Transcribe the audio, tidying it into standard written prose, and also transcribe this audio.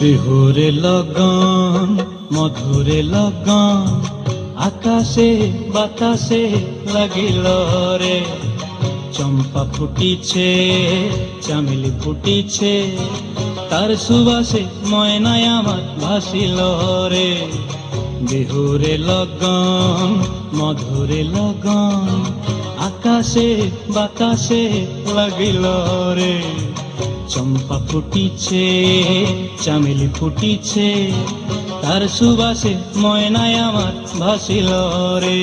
বিহুরে লগন মধুরে লগন আকাশে বাতাসে লাগিল রে। চম্পা ফুটিছে চামেলি ফুটিছে তার সুবাসে ময়নায় আমার ভাসিল রে। বিহুরে লগন মধুরে লগন আকাশে বাতাসে লাগিল রে। চম্পা ফুটিছে চামেলি ফুটিছে তার সুবাসে ময়নায় আমার ভাসিল রে।